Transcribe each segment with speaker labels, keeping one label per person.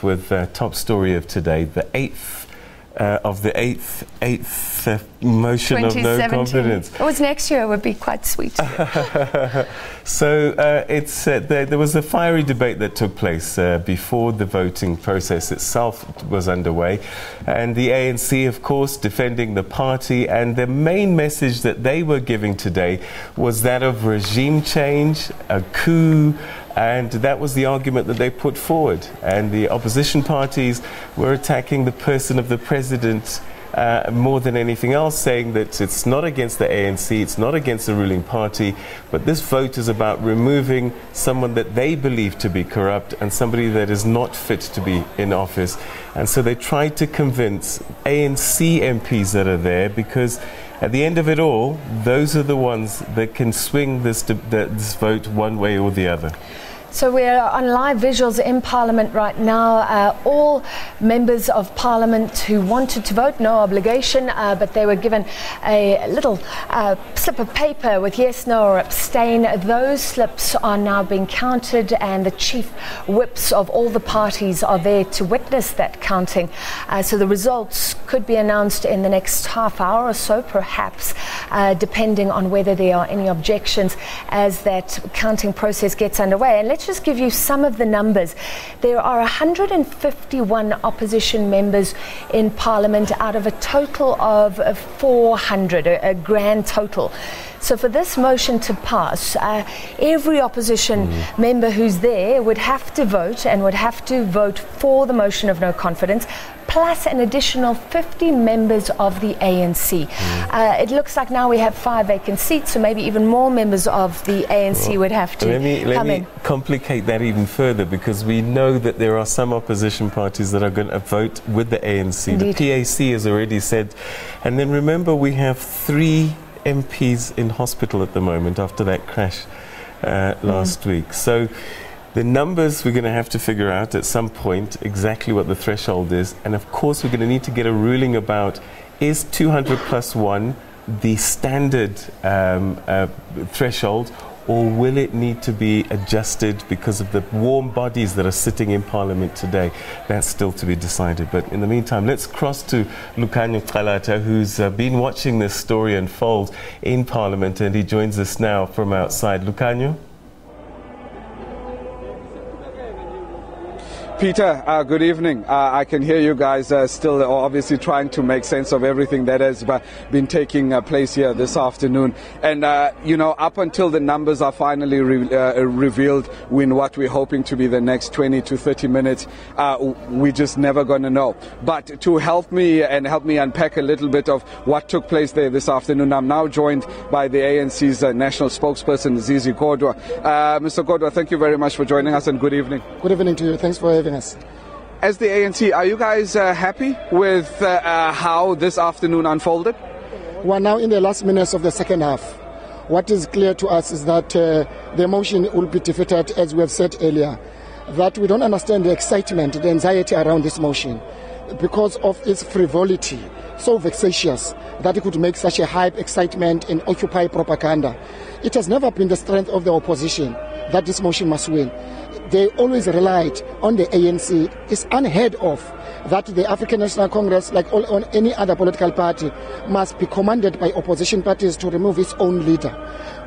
Speaker 1: with top story of today, the eighth motion of no confidence.
Speaker 2: It was next year. It would be quite sweet.
Speaker 1: So there was a fiery debate that took place before the voting process itself was underway, and the ANC, of course, defending the party, and the main message that they were giving today was that of regime change, a coup. And that was the argument that they put forward. And the opposition parties were attacking the person of the president more than anything else, saying that it's not against the ANC, it's not against the ruling party, but this vote is about removing someone that they believe to be corrupt and somebody that is not fit to be in office. And so they tried to convince ANC MPs that are there, because at the end of it all, those are the ones that can swing this vote one way or the other.
Speaker 2: So we're on live visuals in Parliament right now. All members of Parliament who wanted to vote, no obligation, but they were given a little slip of paper with yes, no or abstain. Those slips are now being counted, and the chief whips of all the parties are there to witness that counting. So the results could be announced in the next half hour or so, perhaps, depending on whether there are any objections as that counting process gets underway. And let's just give you some of the numbers. There are 151 opposition members in Parliament out of a total of 400, a grand total. So for this motion to pass, every opposition member who's there would have to vote, and would have to vote for the motion of no confidence, plus an additional 50 members of the ANC. It looks like now we have 5 vacant seats, so maybe even more members of the ANC would have to come in.
Speaker 1: Let me complicate that even further, because we know that there are some opposition parties that are going to vote with the ANC. Indeed. The PAC has already said. And then remember, we have 3 MPs in hospital at the moment after that crash last week. So the numbers we're going to have to figure out at some point exactly what the threshold is, and of course we're going to need to get a ruling about, is 200 plus 1 the standard threshold, or will it need to be adjusted because of the warm bodies that are sitting in Parliament today? That's still to be decided. But in the meantime, let's cross to Lucanyo Kalata, who's been watching this story unfold in Parliament, and he joins us now from outside. Lucanyo?
Speaker 3: Peter, good evening. I can hear you guys still obviously trying to make sense of everything that has been taking place here this afternoon. And, you know, up until the numbers are finally revealed in what we're hoping to be the next 20 to 30 minutes, we're just never going to know. But to help me unpack a little bit of what took place there this afternoon, I'm now joined by the ANC's national spokesperson, Zizi Kodwa. Mr. Kodwa, thank you very much for joining us, and good evening.
Speaker 4: Good evening to you. Thanks for having us.
Speaker 3: As the ANC, are you guys happy with how this afternoon unfolded?
Speaker 4: We are now in the last minutes of the second half. What is clear to us is that the motion will be defeated, as we have said earlier, that we don't understand the excitement, the anxiety around this motion because of its frivolity, so vexatious that it could make such a hype, excitement and occupy propaganda. It has never been the strength of the opposition that this motion must win. They always relied on the ANC. It's unheard of that the African National Congress, like on any other political party, must be commanded by opposition parties to remove its own leader.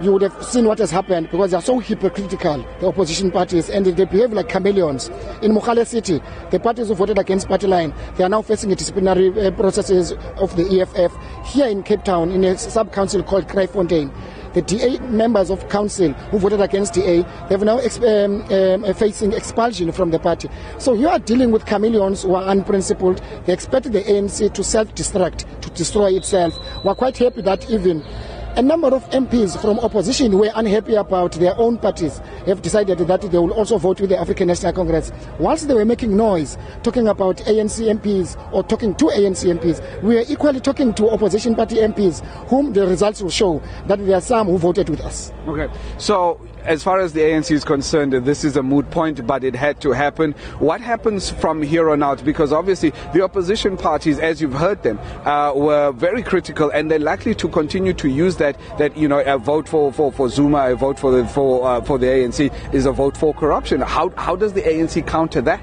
Speaker 4: You would have seen what has happened, because they are so hypocritical, the opposition parties, and they behave like chameleons. In Mogale City, the parties who voted against party line, they are now facing disciplinary processes of the EFF. Here in Cape Town, in a sub-council called Kraaifontein, the DA members of council who voted against DA, they have now facing expulsion from the party. So you are dealing with chameleons who are unprincipled. They expect the ANC to self-destruct, to destroy itself. We are quite happy that even a number of MPs from opposition who were unhappy about their own parties have decided that they will also vote with the African National Congress. Whilst they were making noise, talking about ANC MPs or talking to ANC MPs, we are equally talking to opposition party MPs, whom the results will show that there are some who voted with us.
Speaker 3: Okay, so as far as the ANC is concerned, this is a moot point, but it had to happen. What happens from here on out? Because obviously the opposition parties, as you've heard them, were very critical, and they're likely to continue to use that you know, a vote for Zuma, a vote for the ANC is a vote for corruption. How does the ANC counter that?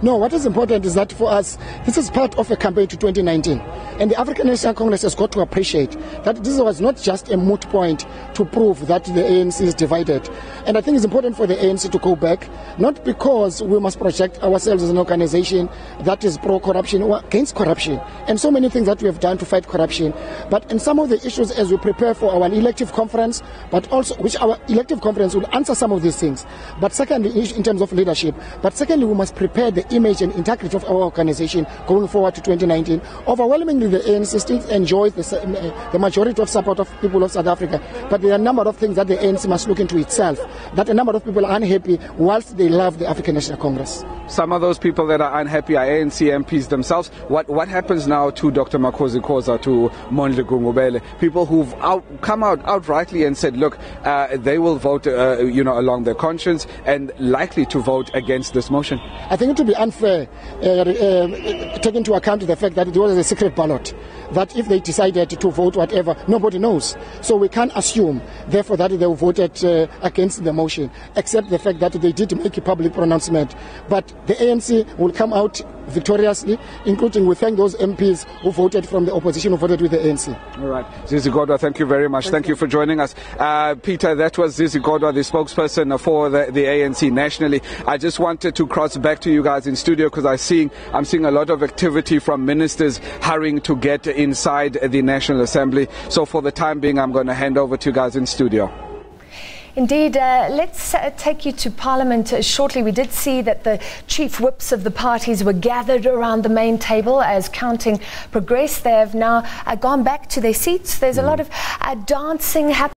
Speaker 4: No, what is important is that for us, this is part of a campaign to 2019. And the African National Congress has got to appreciate that this was not just a moot point to prove that the ANC is divided. And I think it's important for the ANC to go back, not because we must project ourselves as an organization that is pro-corruption or against corruption, and so many things that we have done to fight corruption, but in some of the issues as we prepare for our elective conference, but also which our elective conference will answer some of these things. But secondly, in terms of leadership, but secondly, we must prepare the image and integrity of our organization going forward to 2019. Overwhelmingly, the ANC still enjoys the majority of support of people of South Africa, but there are a number of things that the ANC must look into itself, that a number of people are unhappy whilst they love the African National Congress.
Speaker 3: Some of those people that are unhappy are ANC MPs themselves. What happens now to Dr. Makhosi Khoza, to Mondli Gungubele, people who've come out outrightly and said, look, they will vote along their conscience and likely to vote against this motion?
Speaker 4: I think it would be unfair, taking into account the fact that it was a secret ballot, that if they decided to vote whatever, nobody knows. So we can't assume, therefore, that they voted against the motion, except the fact that they did make a public pronouncement. But the ANC will come out victoriously, including we thank those MPs who voted from the opposition, who voted with the ANC.
Speaker 3: All right. Zizi Kodwa, thank you very much. Thank you for joining us. Peter, that was Zizi Kodwa, the spokesperson for the ANC nationally. I just wanted to cross back to you guys in studio because I'm seeing a lot of activity from ministers hurrying to get inside the National Assembly. So for the time being, I'm going to hand over to you guys in studio.
Speaker 2: Indeed, let's take you to Parliament shortly. We did see that the chief whips of the parties were gathered around the main table as counting progressed. They have now gone back to their seats. There's a lot of dancing happening.